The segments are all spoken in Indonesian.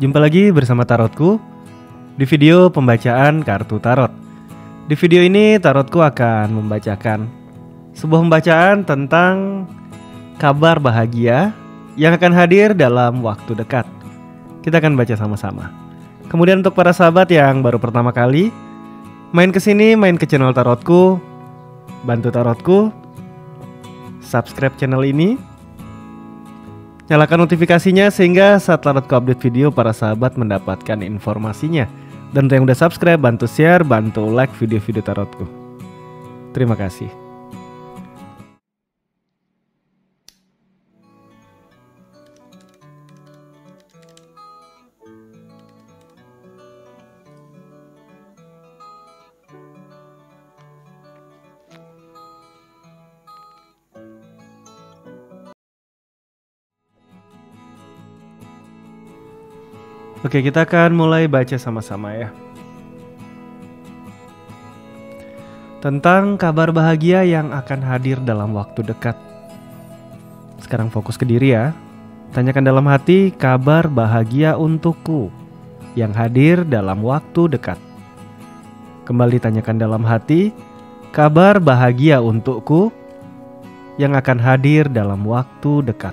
Jumpa lagi bersama Tarotku di video pembacaan kartu tarot. Di video ini Tarotku akan membacakan sebuah pembacaan tentang kabar bahagia yang akan hadir dalam waktu dekat. Kita akan baca sama-sama. Kemudian untuk para sahabat yang baru pertama kali main kesini, main ke channel Tarotku, bantu Tarotku subscribe channel ini, nyalakan notifikasinya sehingga saat Tarotku update video para sahabat mendapatkan informasinya. Dan untuk yang udah subscribe, bantu share, bantu like video-video Tarotku. Terima kasih. Oke, kita akan mulai baca sama-sama ya. Tentang kabar bahagia yang akan hadir dalam waktu dekat. Sekarang fokus ke diri ya. Tanyakan dalam hati kabar bahagia untukku yang hadir dalam waktu dekat. Kembali tanyakan dalam hati kabar bahagia untukku yang akan hadir dalam waktu dekat.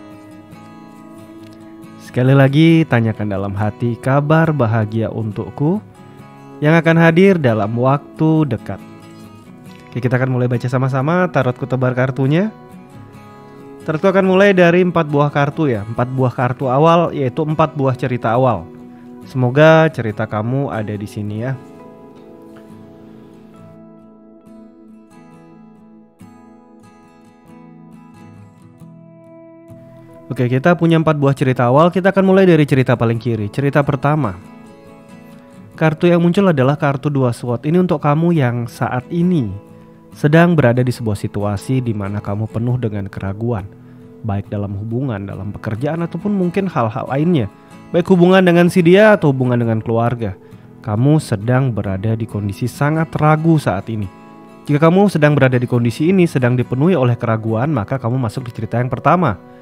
Sekali lagi tanyakan dalam hati kabar bahagia untukku yang akan hadir dalam waktu dekat. Oke, kita akan mulai baca sama-sama. Tarotku tebar kartunya. Tarotku akan mulai dari 4 buah kartu ya. 4 buah kartu awal, yaitu 4 buah cerita awal. Semoga cerita kamu ada di sini ya. Oke, kita punya 4 buah cerita awal. Kita akan mulai dari cerita paling kiri. Cerita pertama. Kartu yang muncul adalah kartu 2 sword. Ini untuk kamu yang saat ini sedang berada di sebuah situasi di mana kamu penuh dengan keraguan, baik dalam hubungan, dalam pekerjaan, ataupun mungkin hal-hal lainnya. Baik hubungan dengan si dia atau hubungan dengan keluarga. Kamu sedang berada di kondisi sangat ragu saat ini. Jika kamu sedang berada di kondisi ini, sedang dipenuhi oleh keraguan, maka kamu masuk di cerita yang pertama.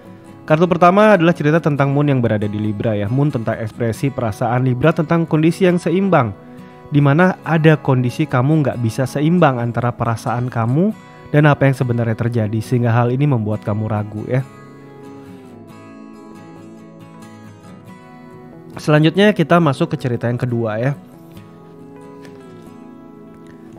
Kartu pertama adalah cerita tentang Moon yang berada di Libra ya. Moon tentang ekspresi perasaan, Libra tentang kondisi yang seimbang, dimana ada kondisi kamu nggak bisa seimbang antara perasaan kamu dan apa yang sebenarnya terjadi, sehingga hal ini membuat kamu ragu ya. Selanjutnya kita masuk ke cerita yang kedua ya.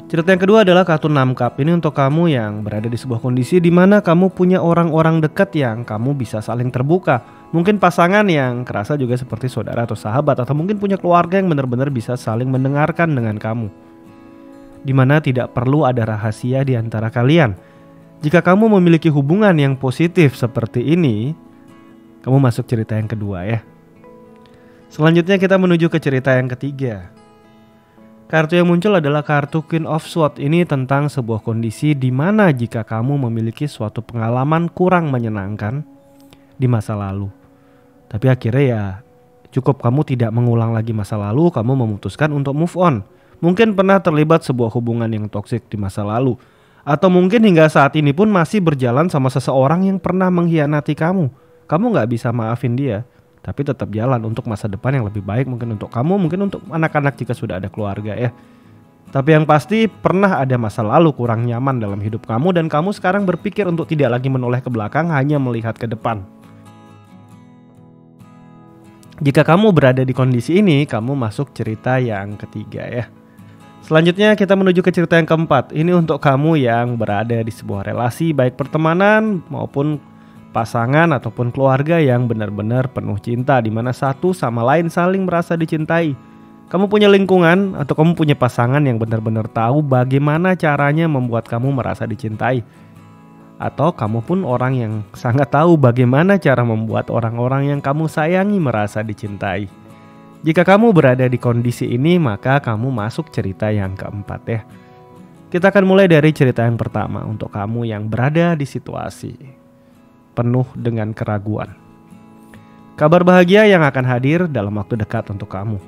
Cerita yang kedua adalah kartu 6 cup. Ini untuk kamu yang berada di sebuah kondisi di mana kamu punya orang-orang dekat yang kamu bisa saling terbuka. Mungkin pasangan yang kerasa juga seperti saudara atau sahabat, atau mungkin punya keluarga yang benar-benar bisa saling mendengarkan dengan kamu. Di mana tidak perlu ada rahasia di antara kalian. Jika kamu memiliki hubungan yang positif seperti ini, kamu masuk cerita yang kedua ya. Selanjutnya kita menuju ke cerita yang ketiga. Kartu yang muncul adalah kartu Queen of Swords. Ini tentang sebuah kondisi di mana jika kamu memiliki suatu pengalaman kurang menyenangkan di masa lalu, tapi akhirnya ya cukup kamu tidak mengulang lagi masa lalu, kamu memutuskan untuk move on. Mungkin pernah terlibat sebuah hubungan yang toksik di masa lalu, atau mungkin hingga saat ini pun masih berjalan sama seseorang yang pernah mengkhianati kamu. Kamu gak bisa maafin dia, tapi tetap jalan untuk masa depan yang lebih baik, mungkin untuk kamu, mungkin untuk anak-anak jika sudah ada keluarga ya. Tapi yang pasti pernah ada masa lalu kurang nyaman dalam hidup kamu, dan kamu sekarang berpikir untuk tidak lagi menoleh ke belakang, hanya melihat ke depan. Jika kamu berada di kondisi ini, kamu masuk cerita yang ketiga ya. Selanjutnya kita menuju ke cerita yang keempat. Ini untuk kamu yang berada di sebuah relasi, baik pertemanan maupun pasangan ataupun keluarga yang benar-benar penuh cinta, di mana satu sama lain saling merasa dicintai. Kamu punya lingkungan atau kamu punya pasangan yang benar-benar tahu bagaimana caranya membuat kamu merasa dicintai. Atau kamu pun orang yang sangat tahu bagaimana cara membuat orang-orang yang kamu sayangi merasa dicintai. Jika kamu berada di kondisi ini, maka kamu masuk cerita yang keempat ya. Kita akan mulai dari cerita yang pertama untuk kamu yang berada di situasi penuh dengan keraguan. Kabar bahagia yang akan hadir dalam waktu dekat untuk kamu.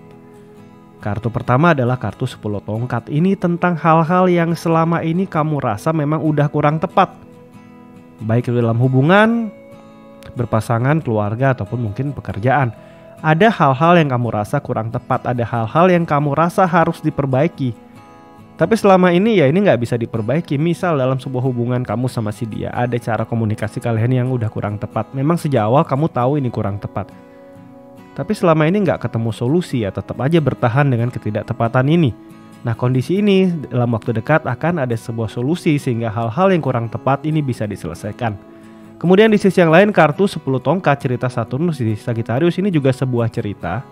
Kartu pertama adalah kartu 10 tongkat. Ini tentang hal-hal yang selama ini kamu rasa memang udah kurang tepat, baik dalam hubungan, berpasangan, keluarga, ataupun mungkin pekerjaan. Ada hal-hal yang kamu rasa kurang tepat, ada hal-hal yang kamu rasa harus diperbaiki. Tapi selama ini ya ini nggak bisa diperbaiki. Misal dalam sebuah hubungan kamu sama si dia, ada cara komunikasi kalian yang udah kurang tepat. Memang sejak awal kamu tahu ini kurang tepat. Tapi selama ini nggak ketemu solusi ya tetap aja bertahan dengan ketidaktepatan ini. Nah kondisi ini dalam waktu dekat akan ada sebuah solusi sehingga hal-hal yang kurang tepat ini bisa diselesaikan. Kemudian di sisi yang lain kartu 10 tongkat cerita Saturnus di Sagittarius ini juga sebuah cerita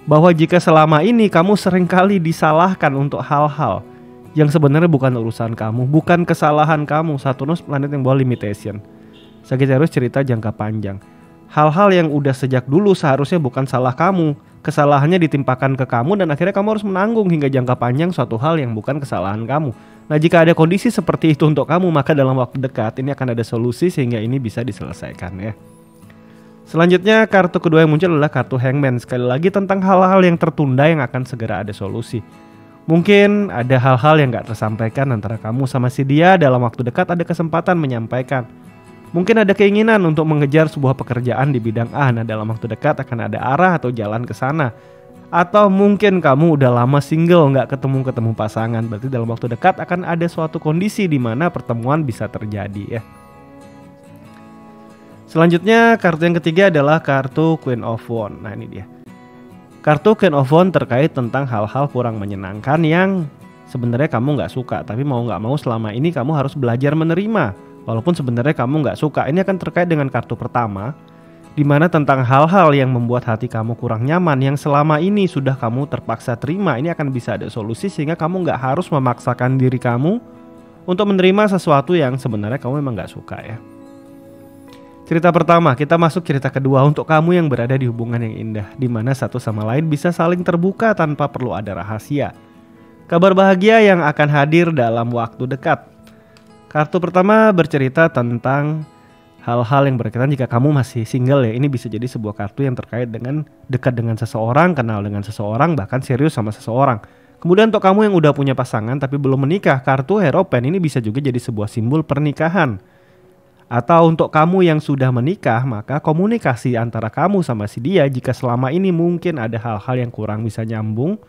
bahwa jika selama ini kamu seringkali disalahkan untuk hal-hal yang sebenarnya bukan urusan kamu, bukan kesalahan kamu. Saturnus planet yang bawa limitation. Sagittarius cerita jangka panjang. Hal-hal yang udah sejak dulu seharusnya bukan salah kamu, kesalahannya ditimpakan ke kamu dan akhirnya kamu harus menanggung hingga jangka panjang suatu hal yang bukan kesalahan kamu. Nah jika ada kondisi seperti itu untuk kamu, maka dalam waktu dekat ini akan ada solusi sehingga ini bisa diselesaikan ya. Selanjutnya kartu kedua yang muncul adalah kartu Hangman. Sekali lagi tentang hal-hal yang tertunda yang akan segera ada solusi. Mungkin ada hal-hal yang gak tersampaikan antara kamu sama si dia, dalam waktu dekat ada kesempatan menyampaikan. Mungkin ada keinginan untuk mengejar sebuah pekerjaan di bidang A. Nah dalam waktu dekat akan ada arah atau jalan ke sana. Atau mungkin kamu udah lama single gak ketemu pasangan. Berarti dalam waktu dekat akan ada suatu kondisi di mana pertemuan bisa terjadi ya. Selanjutnya kartu yang ketiga adalah kartu Queen of Wands. Nah ini dia. Kartu Queen of Wands terkait tentang hal-hal kurang menyenangkan yang sebenarnya kamu gak suka. Tapi mau gak mau selama ini kamu harus belajar menerima. Walaupun sebenarnya kamu gak suka. Ini akan terkait dengan kartu pertama, di mana tentang hal-hal yang membuat hati kamu kurang nyaman yang selama ini sudah kamu terpaksa terima. Ini akan bisa ada solusi sehingga kamu gak harus memaksakan diri kamu untuk menerima sesuatu yang sebenarnya kamu memang gak suka ya. Cerita pertama, kita masuk cerita kedua untuk kamu yang berada di hubungan yang indah, di mana satu sama lain bisa saling terbuka tanpa perlu ada rahasia. Kabar bahagia yang akan hadir dalam waktu dekat. Kartu pertama bercerita tentang hal-hal yang berkaitan jika kamu masih single ya. Ini bisa jadi sebuah kartu yang terkait dengan dekat dengan seseorang, kenal dengan seseorang, bahkan serius sama seseorang. Kemudian untuk kamu yang udah punya pasangan tapi belum menikah, kartu Hierophant ini bisa juga jadi sebuah simbol pernikahan. Atau untuk kamu yang sudah menikah, maka komunikasi antara kamu sama si dia jika selama ini mungkin ada hal-hal yang kurang bisa nyambung,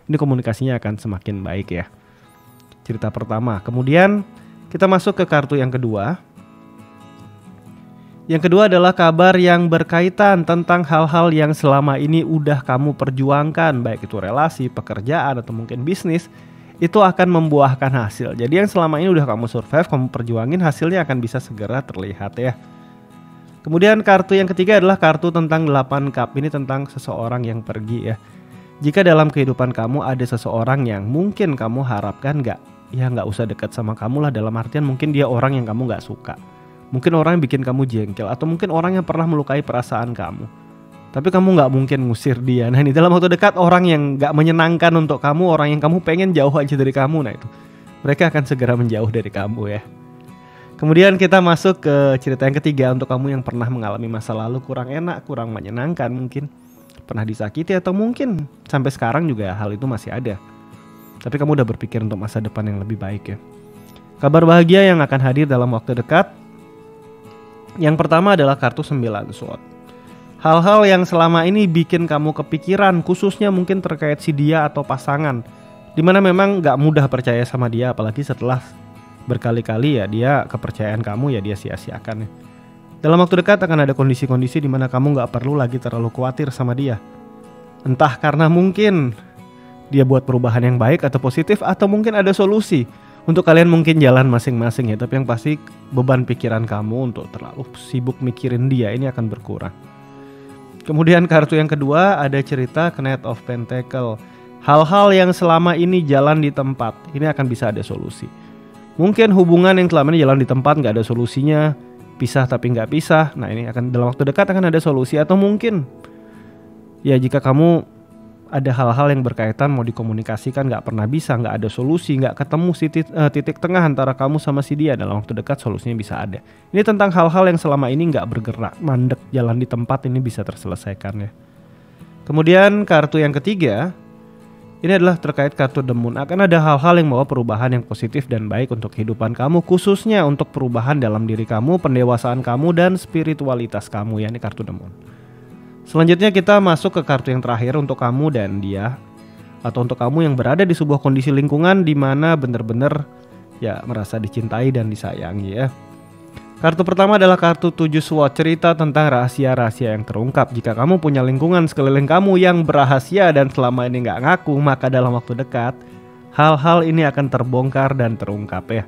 ini komunikasinya akan semakin baik ya. Cerita pertama. Kemudian kita masuk ke kartu yang kedua. Yang kedua adalah kabar yang berkaitan tentang hal-hal yang selama ini udah kamu perjuangkan, baik itu relasi, pekerjaan, atau mungkin bisnis, itu akan membuahkan hasil. Jadi yang selama ini udah kamu survive, kamu perjuangin, hasilnya akan bisa segera terlihat ya. Kemudian kartu yang ketiga adalah kartu tentang 8 cup. Ini tentang seseorang yang pergi ya. Jika dalam kehidupan kamu ada seseorang yang mungkin kamu harapkan gak usah dekat sama kamu lah, dalam artian mungkin dia orang yang kamu gak suka. Mungkin orang yang bikin kamu jengkel, atau mungkin orang yang pernah melukai perasaan kamu. Tapi kamu gak mungkin ngusir dia. Nah ini dalam waktu dekat orang yang gak menyenangkan untuk kamu, orang yang kamu pengen jauh aja dari kamu. Nah itu mereka akan segera menjauh dari kamu ya. Kemudian kita masuk ke cerita yang ketiga untuk kamu yang pernah mengalami masa lalu kurang enak, kurang menyenangkan mungkin. Pernah disakiti atau mungkin sampai sekarang juga hal itu masih ada. Tapi kamu udah berpikir untuk masa depan yang lebih baik ya. Kabar bahagia yang akan hadir dalam waktu dekat. Yang pertama adalah kartu 9 sword. Hal-hal yang selama ini bikin kamu kepikiran, khususnya mungkin terkait si dia atau pasangan, dimana memang gak mudah percaya sama dia, apalagi setelah berkali-kali ya dia kepercayaan kamu ya dia sia-siakan ya. Dalam waktu dekat akan ada kondisi-kondisi dimana kamu gak perlu lagi terlalu khawatir sama dia. Entah karena mungkin dia buat perubahan yang baik atau positif, atau mungkin ada solusi. Untuk kalian mungkin jalan masing-masing ya, tapi yang pasti beban pikiran kamu untuk terlalu sibuk mikirin dia ini akan berkurang. Kemudian kartu yang kedua ada cerita Knight of Pentacle. Hal-hal yang selama ini jalan di tempat, ini akan bisa ada solusi. Mungkin hubungan yang selama ini jalan di tempat gak ada solusinya, pisah tapi gak pisah. Nah ini akan dalam waktu dekat akan ada solusi. Atau mungkin ya jika kamu ada hal-hal yang berkaitan mau dikomunikasikan gak pernah bisa, gak ada solusi, gak ketemu titik tengah antara kamu sama si dia, dalam waktu dekat solusinya bisa ada. Ini tentang hal-hal yang selama ini gak bergerak, mandek, jalan di tempat, ini bisa terselesaikan ya. Kemudian kartu yang ketiga, ini adalah terkait kartu The Moon. Akan ada hal-hal yang membawa perubahan yang positif dan baik untuk kehidupan kamu, khususnya untuk perubahan dalam diri kamu, pendewasaan kamu, dan spiritualitas kamu ya. Ini kartu The Moon. Selanjutnya kita masuk ke kartu yang terakhir untuk kamu dan dia, atau untuk kamu yang berada di sebuah kondisi lingkungan di mana benar-benar ya merasa dicintai dan disayangi ya. Kartu pertama adalah kartu 7 SWOT, cerita tentang rahasia-rahasia yang terungkap. Jika kamu punya lingkungan sekeliling kamu yang berahasia dan selama ini nggak ngaku, maka dalam waktu dekat hal-hal ini akan terbongkar dan terungkap ya.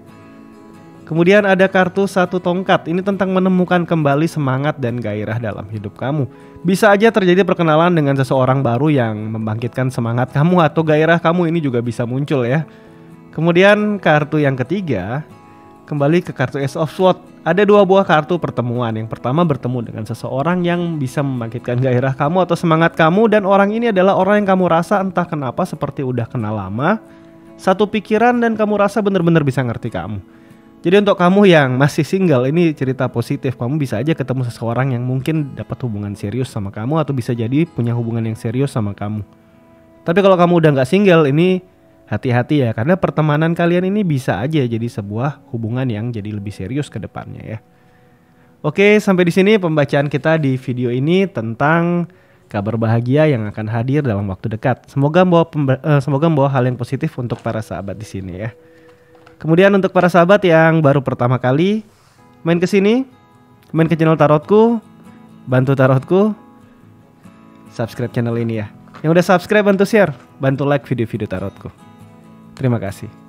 Kemudian ada kartu 1 tongkat. Ini tentang menemukan kembali semangat dan gairah dalam hidup kamu. Bisa aja terjadi perkenalan dengan seseorang baru yang membangkitkan semangat kamu atau gairah kamu, ini juga bisa muncul ya. Kemudian kartu yang ketiga, kembali ke kartu Ace of Swords. Ada 2 buah kartu pertemuan. Yang pertama, bertemu dengan seseorang yang bisa membangkitkan gairah kamu atau semangat kamu, dan orang ini adalah orang yang kamu rasa entah kenapa seperti udah kenal lama, satu pikiran, dan kamu rasa benar-benar bisa ngerti kamu. Jadi untuk kamu yang masih single, ini cerita positif. Kamu bisa aja ketemu seseorang yang mungkin dapat hubungan serius sama kamu, atau bisa jadi punya hubungan yang serius sama kamu. Tapi kalau kamu udah gak single, ini hati-hati ya, karena pertemanan kalian ini bisa aja jadi sebuah hubungan yang jadi lebih serius ke depannya ya. Oke, sampai di sini pembacaan kita di video ini tentang kabar bahagia yang akan hadir dalam waktu dekat. Semoga membawa hal yang positif untuk para sahabat di sini ya. Kemudian untuk para sahabat yang baru pertama kali main ke sini, main ke channel tarotku, bantu tarotku, subscribe channel ini ya. Yang udah subscribe bantu share, bantu like video-video tarotku. Terima kasih.